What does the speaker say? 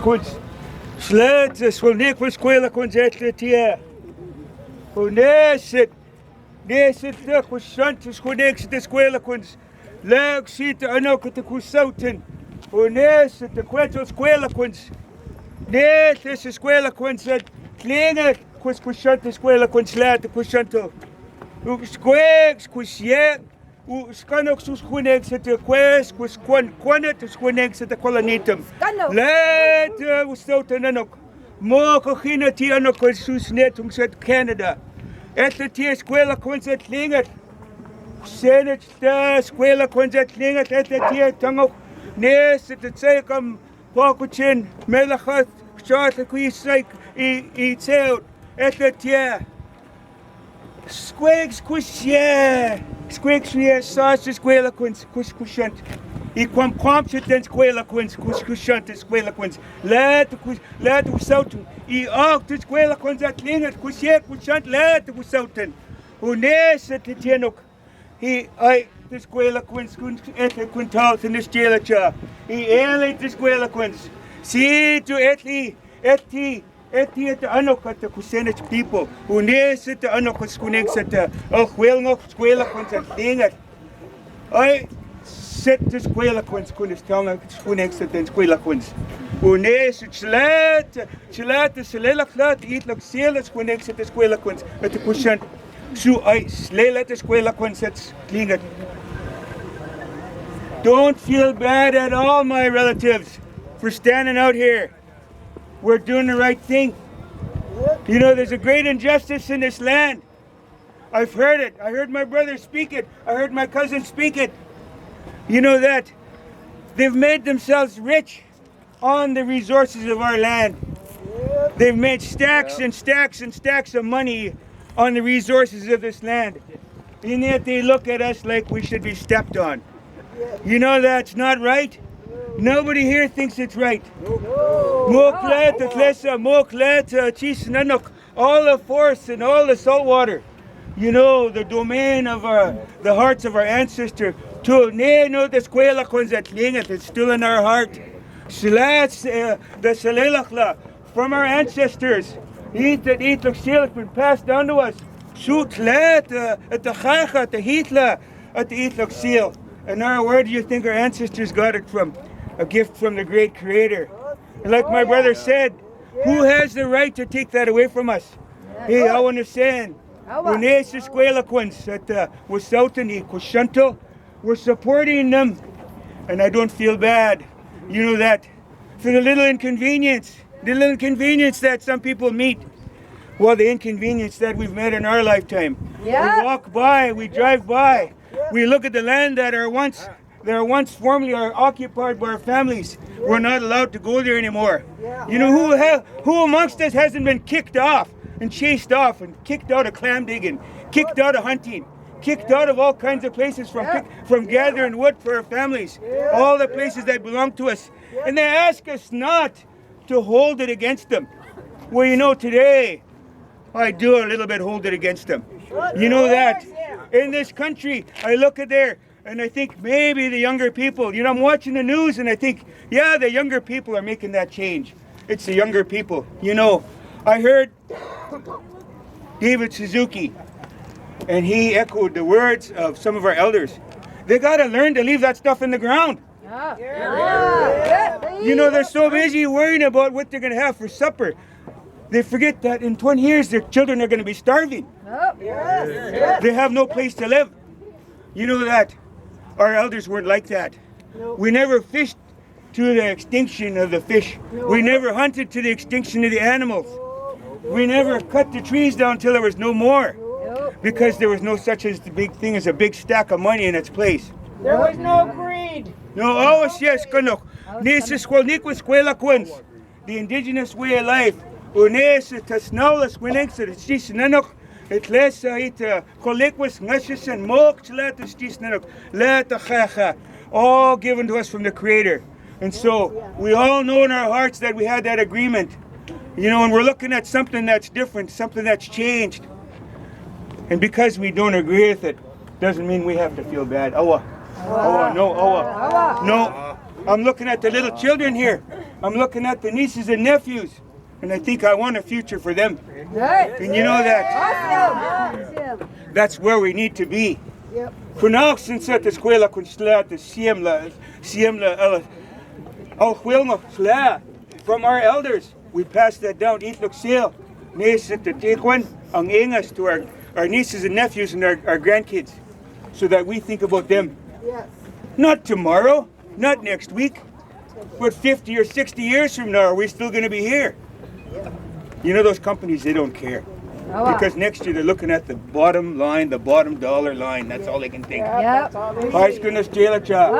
Kunz. Slet, swilnik was squela kunz etletia. Unesit. Nesit the kushant is kunex the squela kunz. Leg seat anok at the kusautin. Unesit the quetal squela kunz. Net is squela kunz at klinger kushant the squela kunz lat the kushanto. Squeaks kushyak. Skanok sus kunex at the quest was quanet is kunex at the colonitum. Let was sautin anok. Mo cochina tianok was sus netum said Canada. Et the tia squela kunz at klinger. Senate the squela kunz at klinger at the tia tangok. Nes at the tsaikam Pakuchin Melachat shot the quisake eats out at the tia. Squigs kushia. Squigs yeah sauce squela kunz kushant. I quamchit then squela kunz kushant squela kunz. Let usautin. I ook the squela kunz at klinger kushia kushant let usautin. Unes at the tianok. I the squela kunz et the quintal in the stelacha. He elate the squela kunz. See to eti at the anok at the kusenich people. Unes at the anok skunex at the whelnok squela kunz at klinger. I set the squela kunz kunis telling skunex at the squela kunz. Unes chlat the selela flat eat like sailors kunex at the squela kunz at the kushant. So I slay let the squela kunz at klinger. Don't feel bad at all, my relatives, for standing out here. We're doing the right thing. You know, there's a great injustice in this land. I've heard it. I heard my brother speak it. I heard my cousin speak it. You know that they've made themselves rich on the resources of our land. They've made stacks and stacks and stacks of money on the resources of this land. And yet they look at us like we should be stepped on. You know that's not right? Nobody here thinks it's right. Moklet, Atlesa, Moklet, Chisnanok, all the force and all the salt water. You know, the domain of the hearts of our ancestors. To no the squela konzatlingat, it's still in our heart. Slats the Salelachla from our ancestors. Eat that eat look still it's been passed down to us. Shoot let at the Chacha, at the Hitla, at the eat look seal. And now, where do you think our ancestors got it from? A gift from the great Creator. And like my brother said, who has the right to take that away from us? Hey, I understand. We're supporting them, and I don't feel bad. You know that. For the little inconvenience that some people meet. Well, the inconvenience that we've met in our lifetime. We walk by, we drive by. We look at the land that are once formerly occupied by our families. We're not allowed to go there anymore. You know who amongst us hasn't been kicked off and chased off and kicked out of clam digging, kicked out of hunting, kicked out of all kinds of places from gathering wood for our families, all the places that belong to us. And they ask us not to hold it against them. Well, you know, today I do a little bit hold it against them. You know that. In this country, I look at there and I think maybe the younger people, you know, I'm watching the news and I think, yeah, the younger people are making that change. It's the younger people. You know, I heard David Suzuki, and he echoed the words of some of our elders. They got to learn to leave that stuff in the ground. You know, they're so busy worrying about what they're going to have for supper. They forget that in 20 years their children are going to be starving. They have no place to live. You know that. Our elders weren't like that. We never fished to the extinction of the fish. We never hunted to the extinction of the animals. We never cut the trees down until there was no more. Because there was no such as the big thing as a big stack of money in its place. There was no greed. No, always yes, kanok. The indigenous way of life. Unes tasnaulas winexer stisnanok it lesa it kolekwis ngashes and mok let the stisnanok let the chacha all given to us from the Creator. And so we all know in our hearts that we had that agreement. You know, and we're looking at something that's different, something that's changed. And because we don't agree with it, doesn't mean we have to feel bad. No. I'm looking at the little children here. I'm looking at the nieces and nephews, and I think I want a future for them. And you know that. That's where we need to be. Kunal since at the escuela kun sla the siemla al huelma sla from our elders. We pass that down. Eat look seal. Nes at the take one ang ingas to our nieces and nephews and our grandkids, so that we think about them. Not tomorrow, not next week, but 50 or 60 years from now, are we still going to be here? You know those companies, they don't care. Because next year they're looking at the bottom line, the bottom dollar line. That's all they can think. Yep. High school, Australia, child.